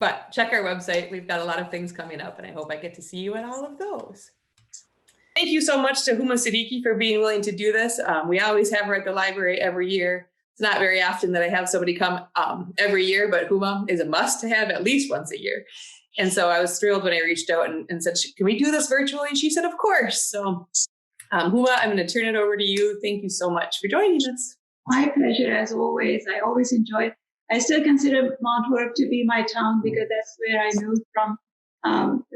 But check our website. We've got a lot of things coming up, and I hope I get to see you at all of those. Thank you so much to Huma Siddiqui for being willing to do this. We always have her at the library every year. It's not very often that I have somebody come every year, but Huma is a must to have at least once a year. And so I was thrilled when I reached out and said, can we do this virtually? And she said, of course. So Huma, I'm going to turn it over to you. Thank you so much for joining us. My pleasure, as always. I always enjoy it. I still consider Mount Horeb to be my town because that's where I moved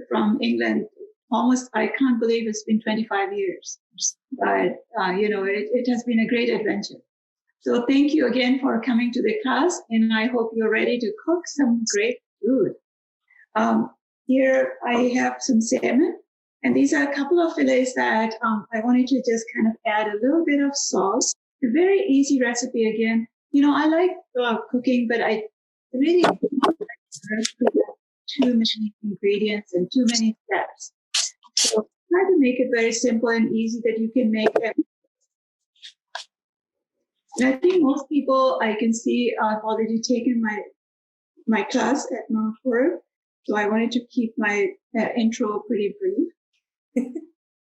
from England. Almost, I can't believe it's been 25 years. But, it has been a great adventure. So thank you again for coming to the class, and I hope you're ready to cook some great food. Here I have some salmon, and these are a couple of fillets that I wanted to just kind of add a little bit of salt. A very easy recipe again. I like cooking, but I really don't like too many ingredients and too many steps. So try to make it very simple and easy that you can make it. And I think most people I can see have already taken my class at Mount Horeb, so I wanted to keep my intro pretty brief.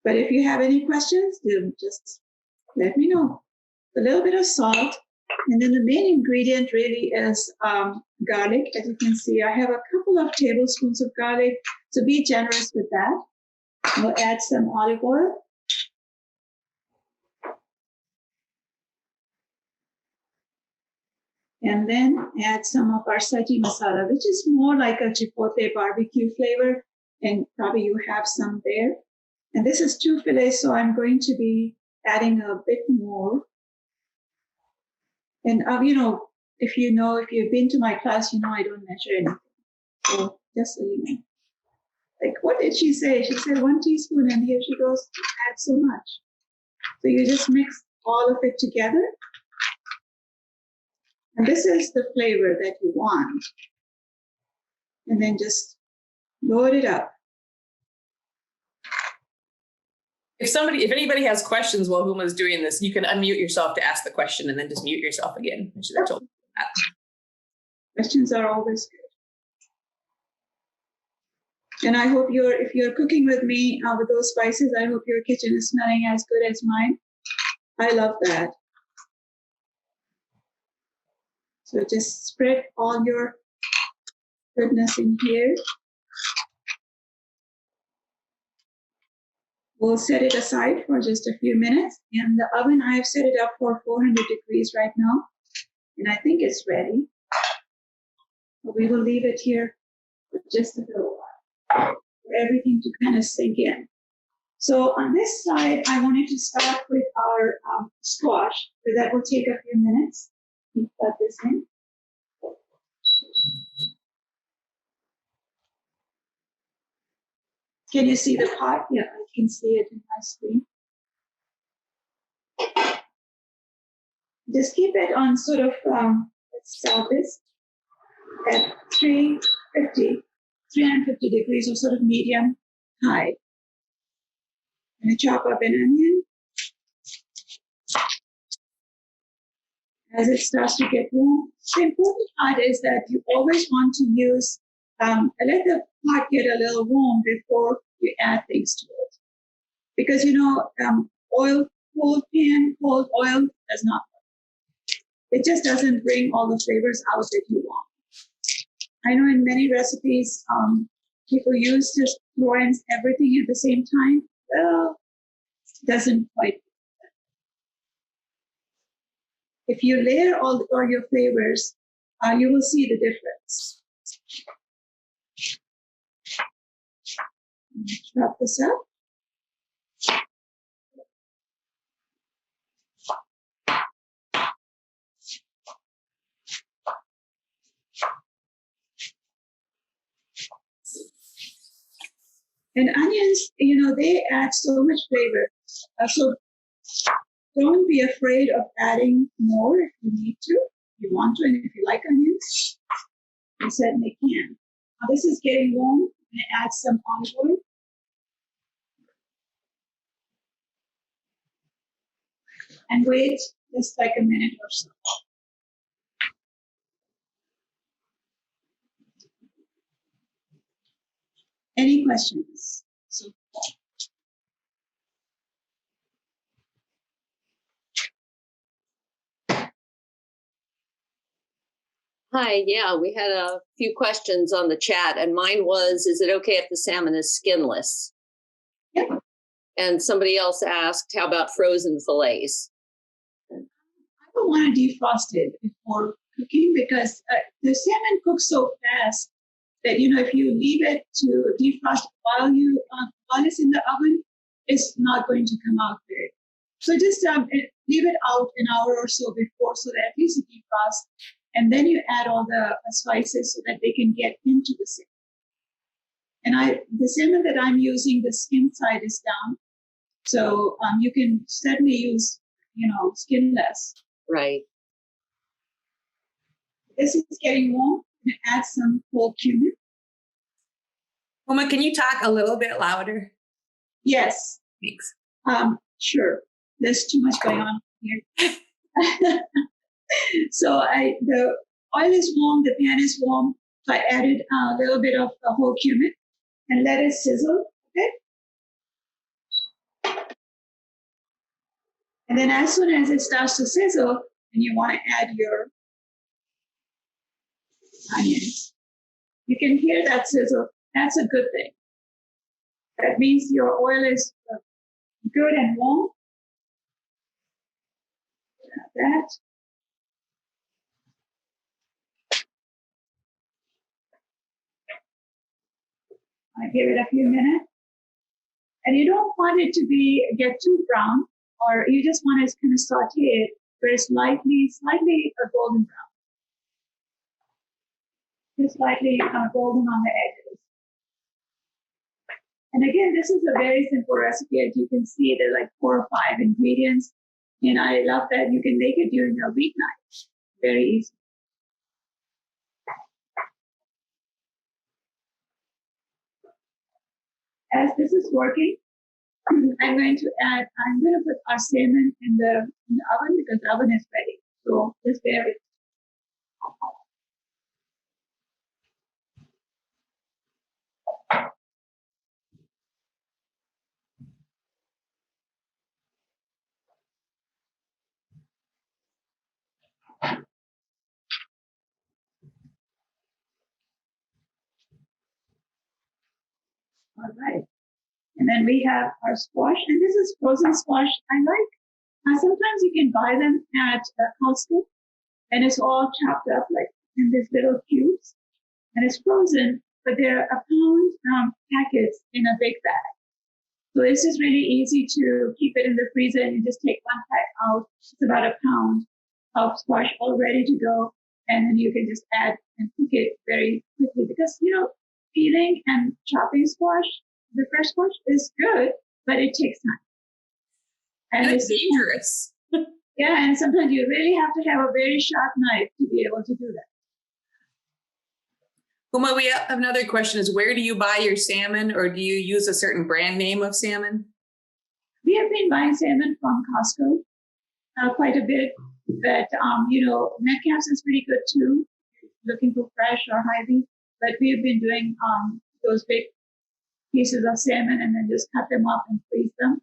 But if you have any questions, then just let me know. A little bit of salt, and then the main ingredient really is garlic. As you can see, I have a couple of tablespoons of garlic, so be generous with that. We'll add some olive oil. And then add some of our saji masala, which is more like a chipotle barbecue flavor, and probably you have some there. And this is 2 fillets, so I'm going to be adding a bit more. And if you've been to my class, I don't measure anything. So just so you know. Like, what did she say? She said 1 teaspoon, and here she goes, add so much. So you just mix all of it together. And this is the flavor that you want. And then just load it up. If anybody has questions while Huma is doing this, you can unmute yourself to ask the question and then just mute yourself again. I should have told you that. Questions are always good. And I hope if you're cooking with me with those spices, I hope your kitchen is smelling as good as mine. I love that. So just spread all your goodness in here. We'll set it aside for just a few minutes. In the oven, I have set it up for 400 degrees right now, and I think it's ready. But we will leave it here for just a little while for everything to kind of sink in. So on this side, I wanted to start with our squash, but that will take a few minutes. Put this in. Can you see the pot? Yeah, I can see it in my screen. Just keep it on sort of, let's start this at 350 degrees, or sort of medium high. I'm going to chop up an onion. As it starts to get warm, the important part is that you always want to use, let the pot get a little warm before you add things to it. Because, oil, cold pan, cold oil does not work. It just doesn't bring all the flavors out that you want. I know in many recipes, people use to throw in everything at the same time. Well, it doesn't quite. If you layer all your flavors, you will see the difference. Wrap this up. And onions, they add so much flavor. So don't be afraid of adding more if you need to. If you want to, and if you like onions, you certainly can. Now this is getting warm. I'm going to add some olive oil. And wait just like a minute or so. Any questions? So Hi, yeah, we had a few questions on the chat, and mine was, is it okay if the salmon is skinless? Yep. And somebody else asked, how about frozen fillets? I don't want to defrost it before cooking because the salmon cooks so fast that, if you leave it to defrost while it's in the oven, it's not going to come out good. So just leave it out an hour or so before so that at least it defrosts. And then you add all the spices so that they can get into the salmon. And the salmon that I'm using, the skin side is down. So you can certainly use, skinless. Right. This is getting warm. I'm going to add some whole cumin. Huma, can you talk a little bit louder? Yes. Thanks. Sure. There's too much going on here. So the oil is warm, the pan is warm. So I added a little bit of the whole cumin and let it sizzle. Okay. And then as soon as it starts to sizzle, and you want to add your onions, you can hear that sizzle. That's a good thing. That means your oil is good and warm. That. I give it a few minutes. And you don't want it to get too brown, or you just want to kind of saute it very slightly a golden brown. Just slightly golden on the edges. And again, this is a very simple recipe. As you can see, there are like 4 or 5 ingredients. And I love that you can make it during your weeknight. Very easy. As this is working, I'm going to put our salmon in the oven because the oven is ready. So just bear with. All right. And then we have our squash, and this is frozen squash. I like, sometimes you can buy them at Costco, and it's all chopped up like in these little cubes, and it's frozen, but they're a pound packets in a big bag. So this is really easy to keep it in the freezer, and you just take one pack out. It's about a pound of squash all ready to go, and then you can just add and cook it very quickly because, peeling and chopping squash, the fresh squash is good, but it takes time. And it's dangerous. Yeah, and sometimes you really have to have a very sharp knife to be able to do that. Huma, we have another question is, where do you buy your salmon, or do you use a certain brand name of salmon? We have been buying salmon from Costco quite a bit, but, Metcalf's is pretty good too, looking for fresh or heavy. But we have been doing those big pieces of salmon and then just cut them up and freeze them.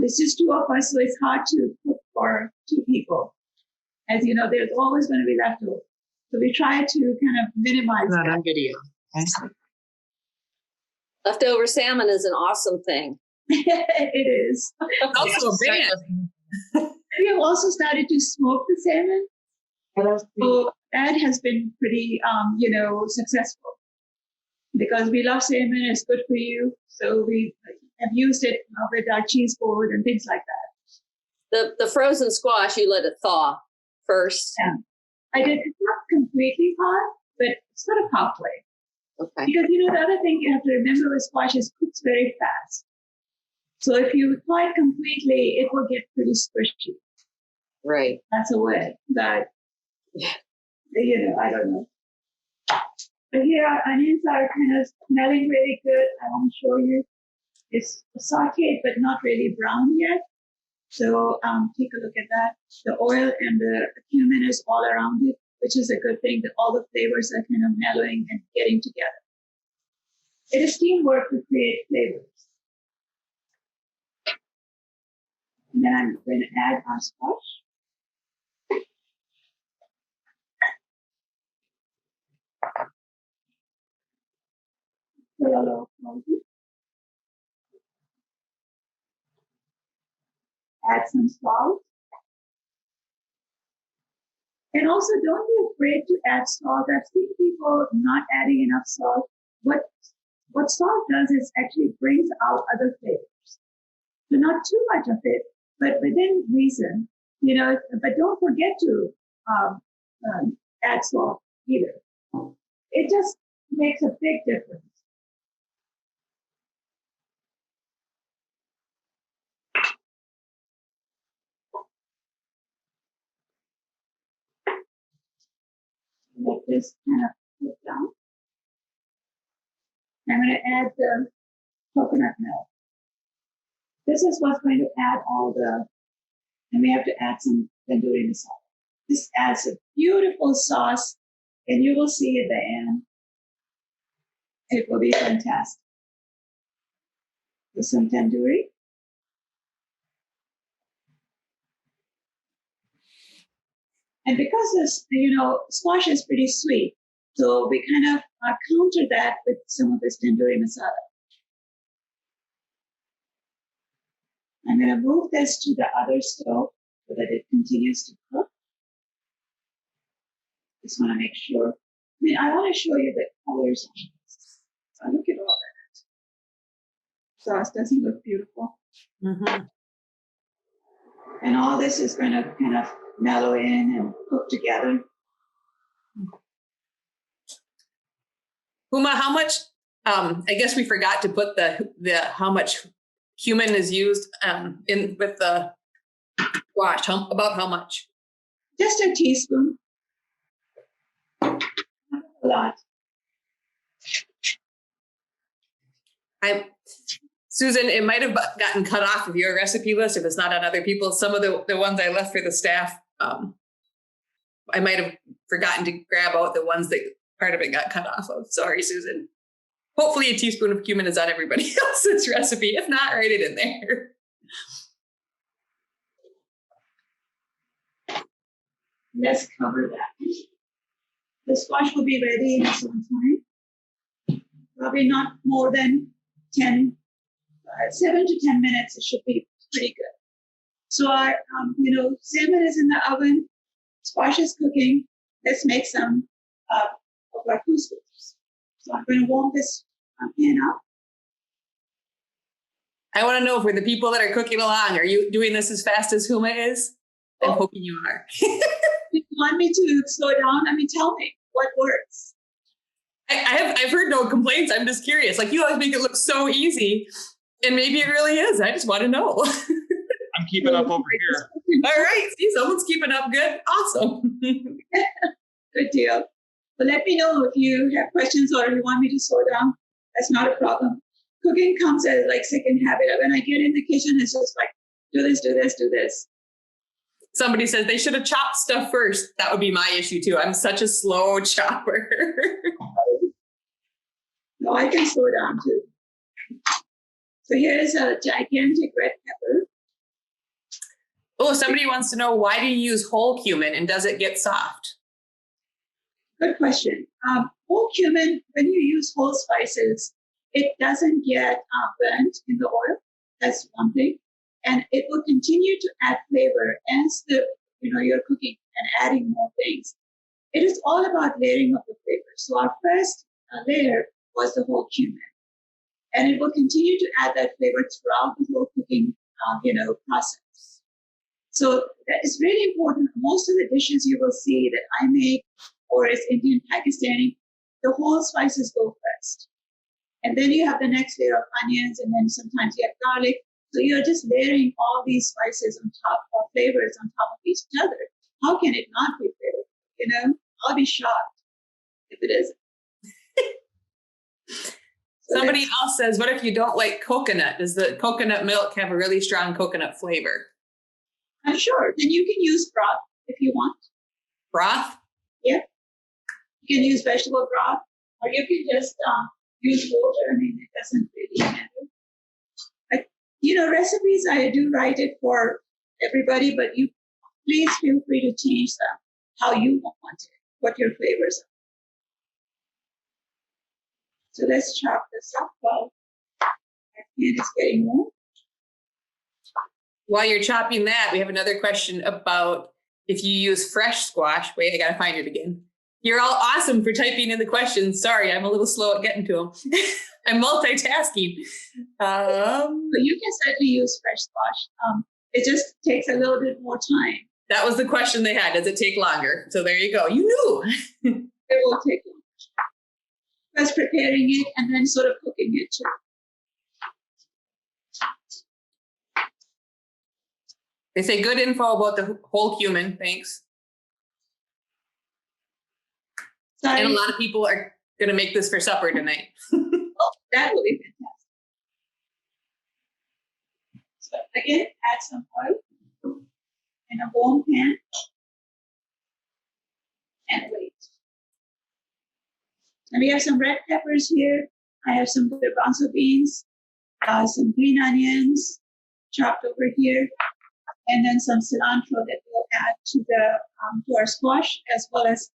It's just 2 of us, so it's hard to cook for 2 people. As you know, there's always going to be leftover. So we try to kind of minimize that. On video. Leftover salmon is an awesome thing. It is. It's also a band. We have also started to smoke the salmon. So that has been pretty, successful because we love salmon. It's good for you. So we have used it with our cheese board and things like that. The frozen squash, you let it thaw first. Yeah. I did. It's not completely hot, but it's sort of halfway. Okay. Because, the other thing you have to remember with squash is it cooks very fast. So if you thaw it completely, it will get pretty squishy. Right. That's a word, but, I don't know. But here our onions are kind of smelling really good. I want to show you. It's sauteed, but not really brown yet. So take a look at that. The oil and the cumin is all around it, which is a good thing that all the flavors are kind of mellowing and getting together. It is teamwork to create flavors. And then I'm going to add our squash. Put a little flour. Add some salt. And also don't be afraid to add salt. I've seen people not adding enough salt. What salt does is actually brings out other flavors. So not too much of it, but within reason, but don't forget to add salt either. It just makes a big difference. Let this kind of cook down. I'm going to add the coconut milk. This is what's going to add and we have to add some tandoori masala. This adds a beautiful sauce, and you will see at the end. It will be fantastic. With some tandoori. And because this, squash is pretty sweet, so we kind of counter that with some of this tandoori masala. I'm going to move this to the other stove so that it continues to cook. Just want to make sure. I want to show you the colors on this. So look at all that. Sauce doesn't look beautiful. Mm-hmm. And all this is going to kind of mellow in and cook together. Huma, how much? I guess we forgot to put the how much cumin is used in with the squash. About how much? Just a teaspoon. Not a lot. Susan, it might have gotten cut off of your recipe list if it's not on other people's. Some of the ones I left for the staff, I might have forgotten to grab out the ones that part of it got cut off of. Sorry, Susan. Hopefully a teaspoon of cumin is on everybody else's recipe. If not, write it in there. Let's cover that. The squash will be ready in some time. Probably not more than 7 to 10 minutes. It should be pretty good. So our, salmon is in the oven. Squash is cooking. Let's make some of our couscous. So I'm going to warm this pan up. I want to know, for the people that are cooking along, are you doing this as fast as Huma is? I'm hoping you are. If you want me to slow down, tell me what works. I've heard no complaints. I'm just curious. Like, you always make it look so easy, and maybe it really is. I just want to know. I'm keeping up over here. All right. See, someone's keeping up good. Awesome. Good deal. But let me know if you have questions or if you want me to slow down. That's not a problem. Cooking comes as like second habit. When I get in the kitchen, it's just like, do this, do this, do this. Somebody says they should have chopped stuff first. That would be my issue too. I'm such a slow chopper. No, I can slow down too. So here's a gigantic red pepper. Oh, somebody wants to know, why do you use whole cumin and does it get soft? Good question. Whole cumin, when you use whole spices, it doesn't get burnt in the oil. That's one thing. And it will continue to add flavor as you're cooking and adding more things. It is all about layering of the flavor. So our first layer was the whole cumin. And it will continue to add that flavor throughout the whole cooking, process. So that is really important. Most of the dishes you will see that I make, or as Indian Pakistani, the whole spices go first. And then you have the next layer of onions, and then sometimes you have garlic. So you're just layering all these spices on top, or flavors on top of each other. How can it not be flavorful? I'll be shocked if it isn't. Somebody else says, what if you don't like coconut? Does the coconut milk have a really strong coconut flavor? I'm sure. Then you can use broth if you want. Broth? Yeah. You can use vegetable broth, or you can just, use water. I mean, it doesn't really matter. Recipes, I do write it for everybody, but you please feel free to change them how you want it, what your flavors are. So let's chop this up while my pan is getting warm. While you're chopping that, we have another question about if you use fresh squash. Wait, I gotta find it again. You're all awesome for typing in the questions. Sorry, I'm a little slow at getting to them. I'm multitasking. But you can certainly use fresh squash. It just takes a little bit more time. That was the question they had. Does it take longer? So there you go. You knew. It will take longer. First preparing it and then sort of cooking it too. They say good info about the whole cumin. Thanks. Sorry. And a lot of people are going to make this for supper tonight. Oh, that will be fantastic. So again, add some oil in a warm pan and wait. And we have some red peppers here. I have some garbanzo beans, some green onions chopped over here, and then some cilantro that we'll add to our squash as well as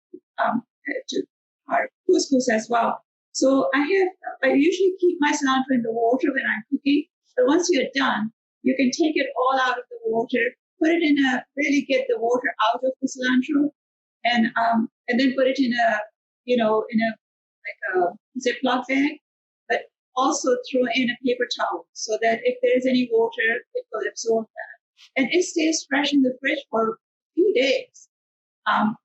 to our couscous as well. So I usually keep my cilantro in the water when I'm cooking, but once you're done, you can take it all out of the water, put it really get the water out of the cilantro, and then put it in a Ziploc bag, but also throw in a paper towel so that if there is any water, it will absorb that. And it stays fresh in the fridge for a few days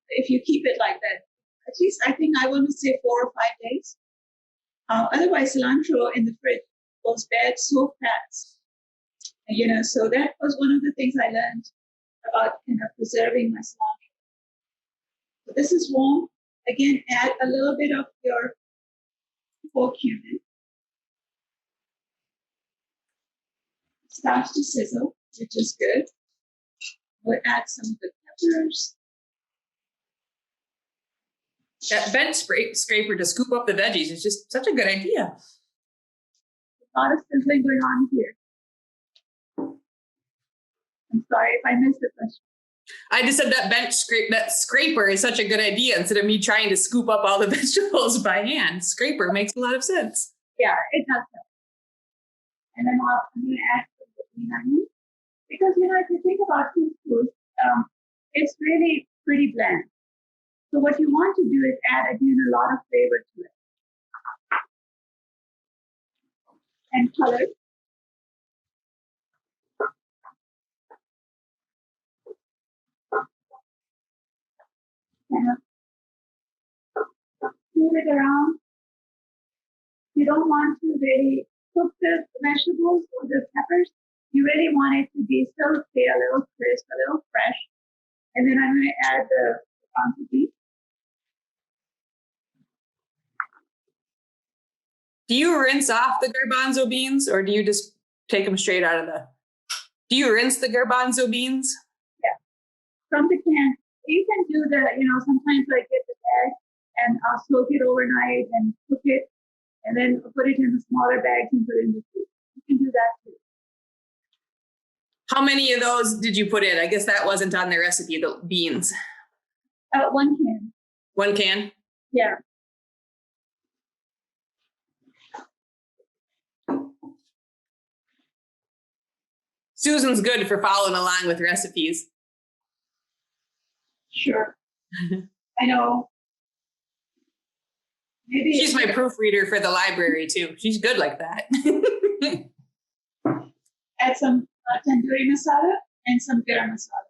if you keep it like that. At least I think I want to say 4 or 5 days. Otherwise, cilantro in the fridge goes bad so fast. So that was one of the things I learned about preserving my cilantro. So this is warm. Again, add a little bit of your whole cumin. Starts to sizzle, which is good. We'll add some of the peppers. That bench scraper to scoop up the veggies is just such a good idea. A lot of sizzling going on here. I'm sorry if I missed the question. I just said that scraper is such a good idea instead of me trying to scoop up all the vegetables by hand. Scraper makes a lot of sense. Yeah, it does help. And then I'm going to add some green onions because if you think about couscous, it's really pretty bland. So what you want to do is add again a lot of flavor to it and color. Move it around. You don't want to really cook the vegetables or the peppers. You really want it to be still stay a little crisp, a little fresh. And then I'm going to add the quantity. Do you rinse off the garbanzo beans or do you just take them straight out of do you rinse the garbanzo beans? Yeah, from the can. You can do sometimes I get the bag and I'll soak it overnight and cook it and then put it in the smaller bags and put it in the food. You can do that too. How many of those did you put in? I guess that wasn't on the recipe, the beans. 1 can. 1 can? Yeah. Susan's good for following along with recipes. Sure. I know. Maybe She's my proofreader for the library too. She's good like that. Add some tandoori masala and some garam masala.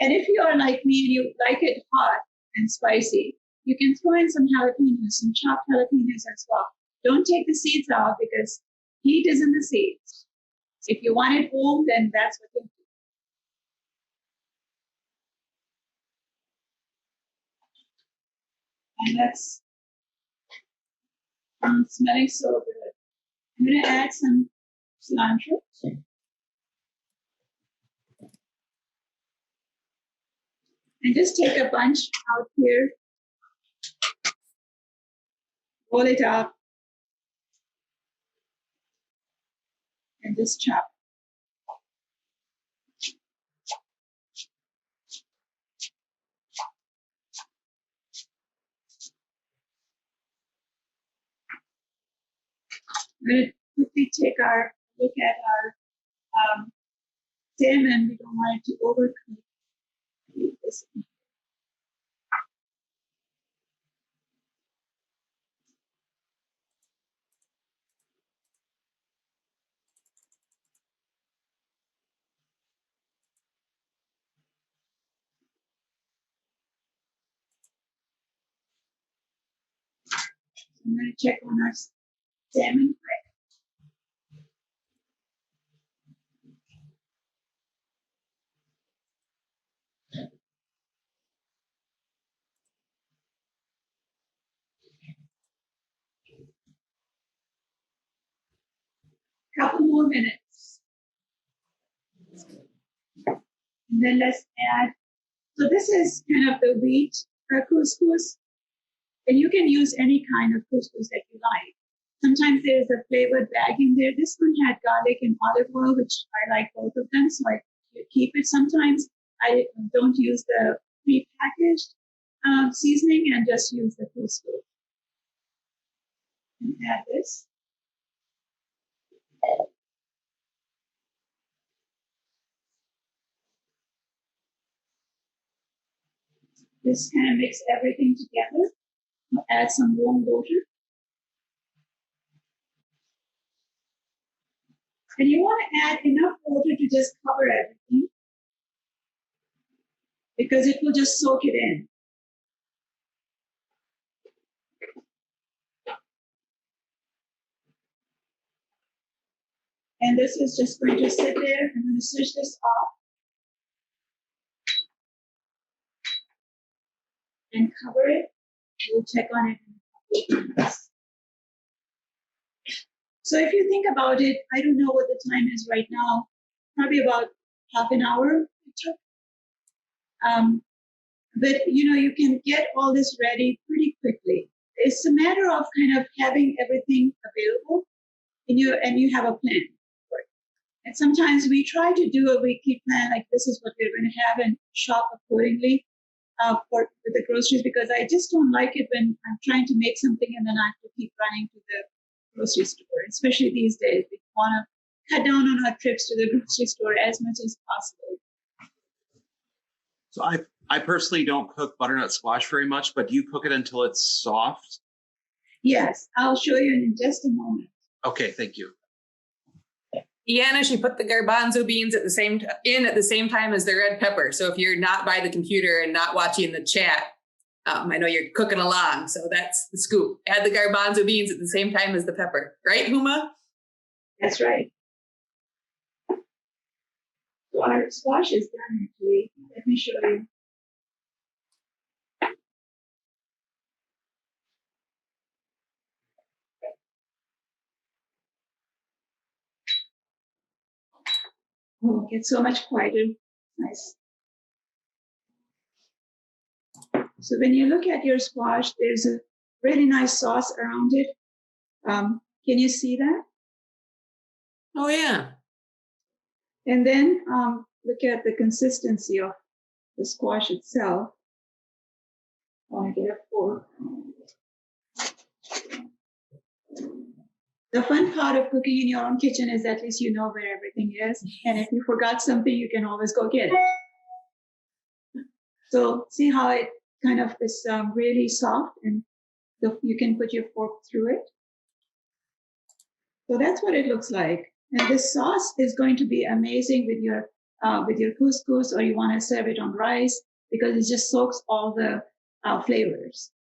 And if you are like me and you like it hot and spicy, you can throw in some jalapenos, some chopped jalapenos as well. Don't take the seeds out because heat is in the seeds. If you want it warm, then that's what you do. And that's smelling so good. I'm going to add some cilantro. And just take a bunch out here roll it up, and just chop. We're going to quickly take our look at our salmon. We don't want it to overcook. This. I'm going to check on our salmon. Couple more minutes. And then let's add, so this is kind of the wheat couscous. And you can use any kind of couscous that you like. Sometimes there's a flavored bag in there. This one had garlic and olive oil, which I like both of them, so I keep it. Sometimes I don't use the pre-packaged seasoning and just use the couscous. And add this. This kind of mix everything together. I'll add some warm water. And you want to add enough water to just cover everything, because it will just soak it in. And this is just going to sit there. I'm going to switch this off and cover it. We'll check on it in a couple of minutes. So if you think about it, I don't know what the time is right now, probably about half an hour it took. But you can get all this ready pretty quickly. It's a matter of kind of having everything available and you have a plan for it. And sometimes we try to do a weekly plan, like this is what we're going to have, and shop accordingly with the groceries, because I just don't like it when I'm trying to make something and then I have to keep running to the grocery store, especially these days. We want to cut down on our trips to the grocery store as much as possible. So I personally don't cook butternut squash very much, but do you cook it until it's soft? Yes, I'll show you in just a moment. Okay, thank you. Iana, she put the garbanzo beans at the same time as the red pepper. So if you're not by the computer and not watching the chat, I know you're cooking along. So that's the scoop. Add the garbanzo beans at the same time as the pepper. Right, Huma? That's right. So our squash is done, actually. Let me show you. Oh, it's so much quieter. Nice. So when you look at your squash, there's a really nice sauce around it. Can you see that? Oh, yeah. And then look at the consistency of the squash itself. I want to get a fork. The fun part of cooking in your own kitchen is at least you know where everything is. And if you forgot something, you can always go get it. So see how it kind of is really soft, and you can put your fork through it. So that's what it looks like. And this sauce is going to be amazing with your couscous, or you want to serve it on rice, because it just soaks all the flavors.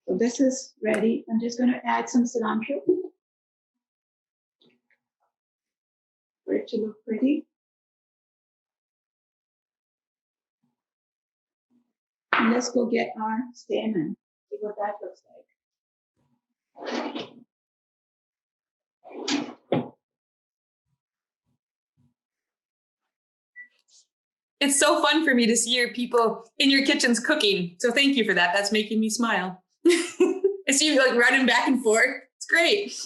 So this is ready. I'm just going to add some cilantro for it to look pretty. And let's go get our salmon, see what that looks like. It's so fun for me to see your people in your kitchens cooking. So thank you for that. That's making me smile. I see you like running back and forth. It's great.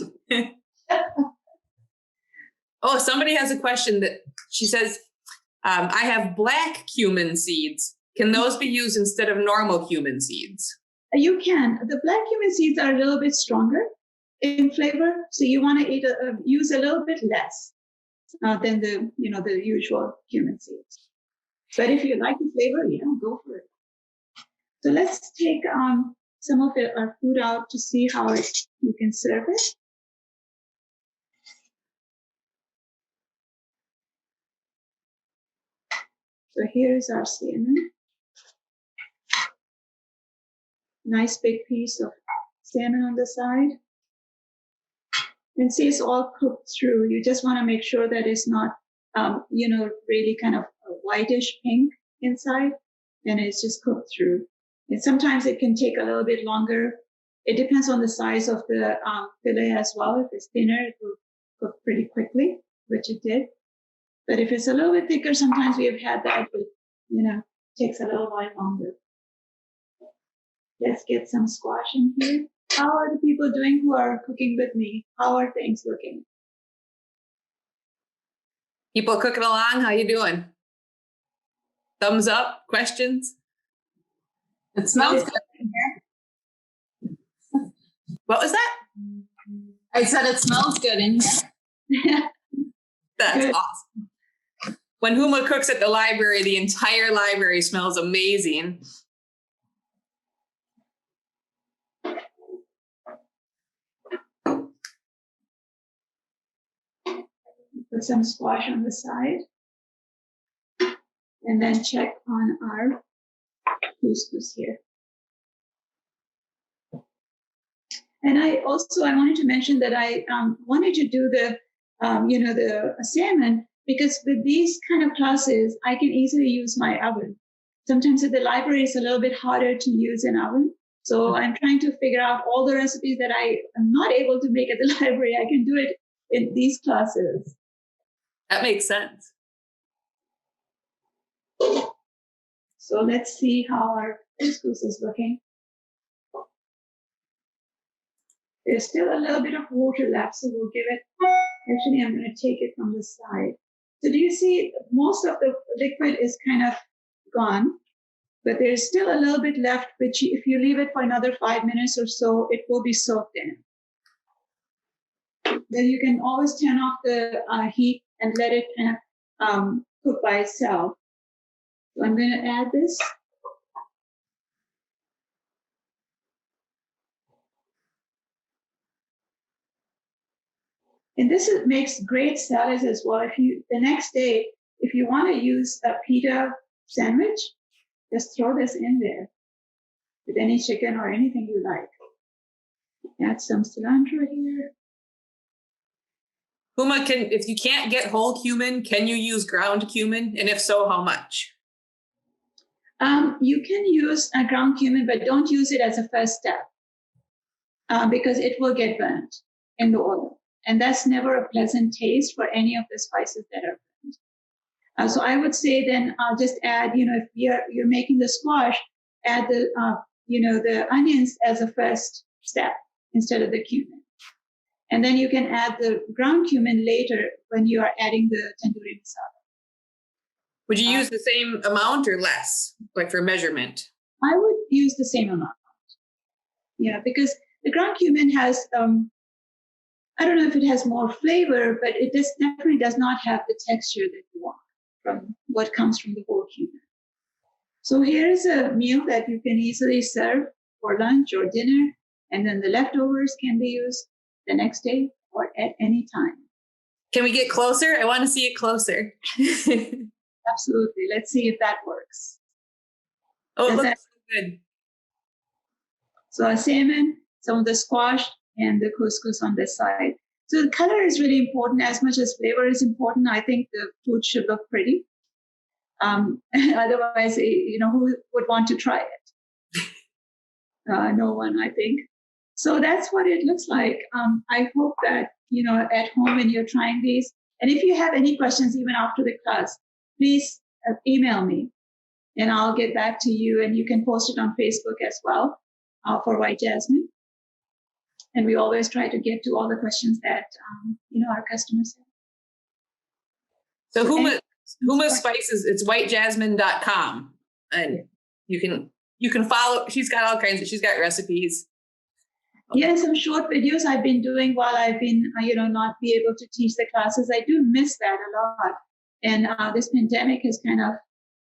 Oh, somebody has a question that she says, I have black cumin seeds. Can those be used instead of normal cumin seeds? You can. The black cumin seeds are a little bit stronger in flavor, so you want to use a little bit less than the usual cumin seeds. But if you like the flavor, go for it. So let's take some of our food out to see how you can serve it. So here's our salmon. Nice big piece of salmon on the side. And see, it's all cooked through. You just want to make sure that it's not, really kind of a whitish pink inside, and it's just cooked through. And sometimes it can take a little bit longer. It depends on the size of the fillet as well. If it's thinner, it will cook pretty quickly, which it did. But if it's a little bit thicker, sometimes we have had that, but, takes a little while longer. Let's get some squash in here. How are the people doing who are cooking with me? How are things looking? People cooking along, how you doing? Thumbs up, questions? It smells good in here. What was that? I said it smells good in here. That's Good. awesome. When Huma cooks at the library, the entire library smells amazing. Put some squash on the side. And then check on our couscous here. And I wanted to mention that I wanted to do the salmon, because with these kind of classes, I can easily use my oven. Sometimes at the library, it's a little bit harder to use an oven. So I'm trying to figure out all the recipes that I am not able to make at the library. I can do it in these classes. That makes sense. So let's see how our couscous is looking. There's still a little bit of water left, so we'll give it, actually I'm going to take it from the side. So do you see most of the liquid is kind of gone, but there's still a little bit left, which if you leave it for another 5 minutes or so, it will be soaked in. Then you can always turn off the heat and let it kind of cook by itself. So I'm going to add this. And this makes great salads as well. The next day, if you want to use a pita sandwich, just throw this in there with any chicken or anything you like. Add some cilantro here. Huma, if you can't get whole cumin, can you use ground cumin? And if so, how much? You can use a ground cumin, but don't use it as a first step because it will get burnt in the oil. And that's never a pleasant taste for any of the spices that are burnt. So I would say then just add, if you're making the squash, add the onions as a first step instead of the cumin. And then you can add the ground cumin later when you are adding the tandoori masala. Would you use the same amount or less, like for measurement? I would use the same amount. Yeah, because the ground cumin has, I don't know if it has more flavor, but it definitely does not have the texture that you want from what comes from the whole cumin. So here's a meal that you can easily serve for lunch or dinner, and then the leftovers can be used the next day or at any time. Can we get closer? I want to see it closer. Absolutely. Let's see if that works. Oh, it Does looks that- so good. So a salmon, some of the squash, and the couscous on this side. So the color is really important as much as flavor is important. I think the food should look pretty. Otherwise, who would want to try it? No one, I think. So that's what it looks like. I hope that, at home when you're trying these, and if you have any questions even after the class, please email me and I'll get back to you, and you can post it on Facebook as well for White Jasmine. And we always try to get to all the questions that, our customers have. So Huma Spices, it's whitejasmine.com. And you can follow, she's got recipes. Yeah, some short videos I've been doing while I've been, not be able to teach the classes. I do miss that a lot. And this pandemic has kind of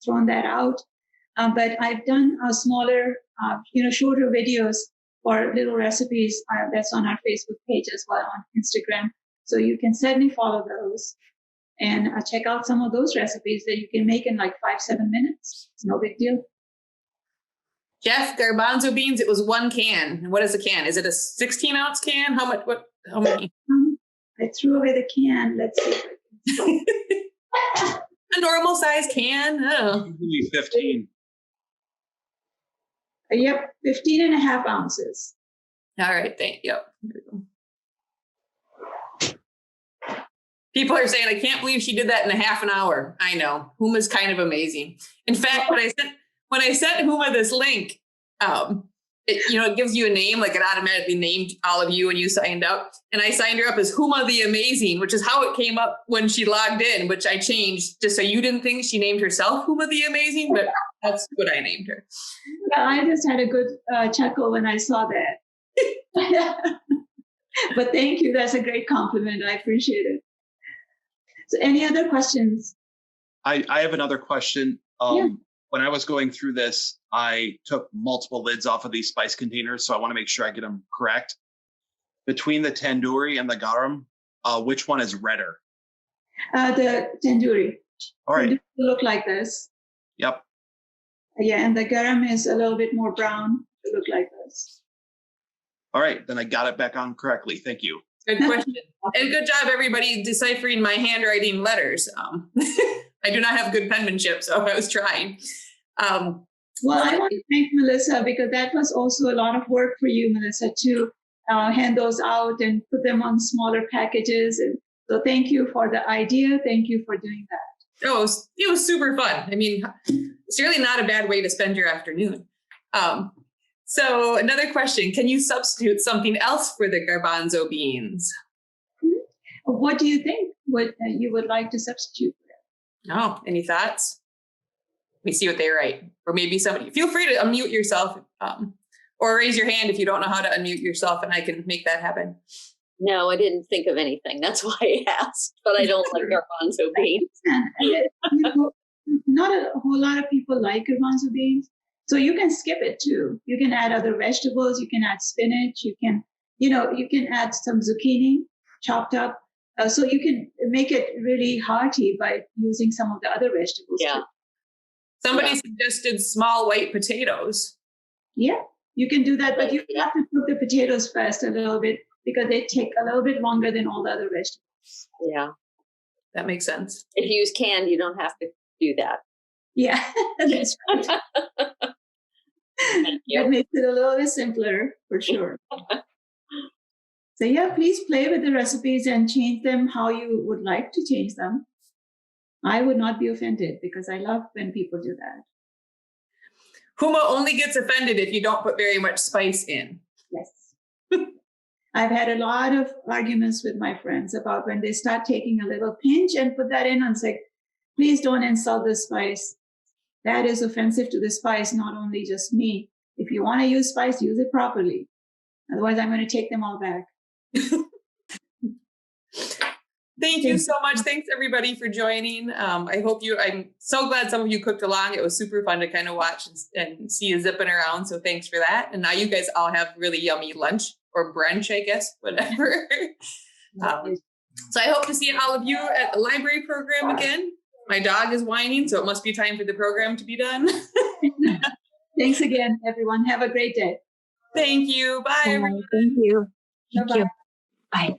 thrown that out. But I've done smaller, shorter videos for little recipes. That's on our Facebook page as well, on Instagram. So you can certainly follow those and check out some of those recipes that you can make in like 5-7 minutes. It's no big deal. Jeff, garbanzo beans, it was 1 can. What is a can? Is it a 16-ounce can? How many? I threw away the can. Let's see. A normal size can? Oh. Usually 15. Yep, 15.5 ounces. All right, thank you. People are saying, I can't believe she did that in a half an hour. I know. Huma's kind of amazing. In fact, when I sent Huma this link, it gives you a name, like it automatically named all of you when you signed up. And I signed her up as Huma the Amazing, which is how it came up when she logged in, which I changed just so you didn't think she named herself Huma the Amazing, but that's what I named her. Yeah, I just had a good chuckle when I saw that. But thank you. That's a great compliment. I appreciate it. So any other questions? I have another question. Yeah. When I was going through this, I took multiple lids off of these spice containers, so I want to make sure I get them correct. Between the tandoori and the garam, which one is redder? The tandoori. All right. Tandoori will look like this. Yep. Yeah, and the garam is a little bit more brown to look like this. All right, then I got it back on correctly. Thank you. Good question. And good job, everybody, deciphering my handwriting letters. I do not have good penmanship, so I was trying. Well, I want to thank Melissa, because that was also a lot of work for you, Melissa, to hand those out and put them on smaller packages. And so thank you for the idea. Thank you for doing that. Oh, it was super fun. I mean, it's really not a bad way to spend your afternoon. So another question, can you substitute something else for the garbanzo beans? What do you think you would like to substitute for that? Oh, any thoughts? Let me see what they write. Or maybe somebody, feel free to unmute yourself or raise your hand if you don't know how to unmute yourself, and I can make that happen. No, I didn't think of anything. That's why I asked, but I don't like garbanzo beans. Not a whole lot of people like garbanzo beans. So you can skip it too. You can add other vegetables. You can add spinach. You can add some zucchini chopped up. So you can make it really hearty by using some of the other vegetables. Yeah. Too. Somebody suggested small white potatoes. Yeah, you can do that, but you have to cook the potatoes first a little bit, because they take a little bit longer than all the other vegetables. Yeah. That makes sense. If you use canned, you don't have to do that. Yeah, that's right. That makes it a little bit simpler, for sure. So yeah, please play with the recipes and change them how you would like to change them. I would not be offended, because I love when people do that. Huma only gets offended if you don't put very much spice in. Yes. I've had a lot of arguments with my friends about when they start taking a little pinch and put that in and say, please don't insult the spice. That is offensive to the spice, not only just me. If you want to use spice, use it properly. Otherwise, I'm going to take them all back. Thank you so much. Thanks everybody for joining. I'm so glad some of you cooked along. It was super fun to kind of watch and see you zipping around. So thanks for that. And now you guys all have really yummy lunch or brunch, I guess, whatever. So I hope to see all of you at the library program again. My dog is whining, so it must be time for the program to be done. Thanks again, everyone. Have a great day. Thank you. Bye, everyone. Thank you. Bye-bye. Bye.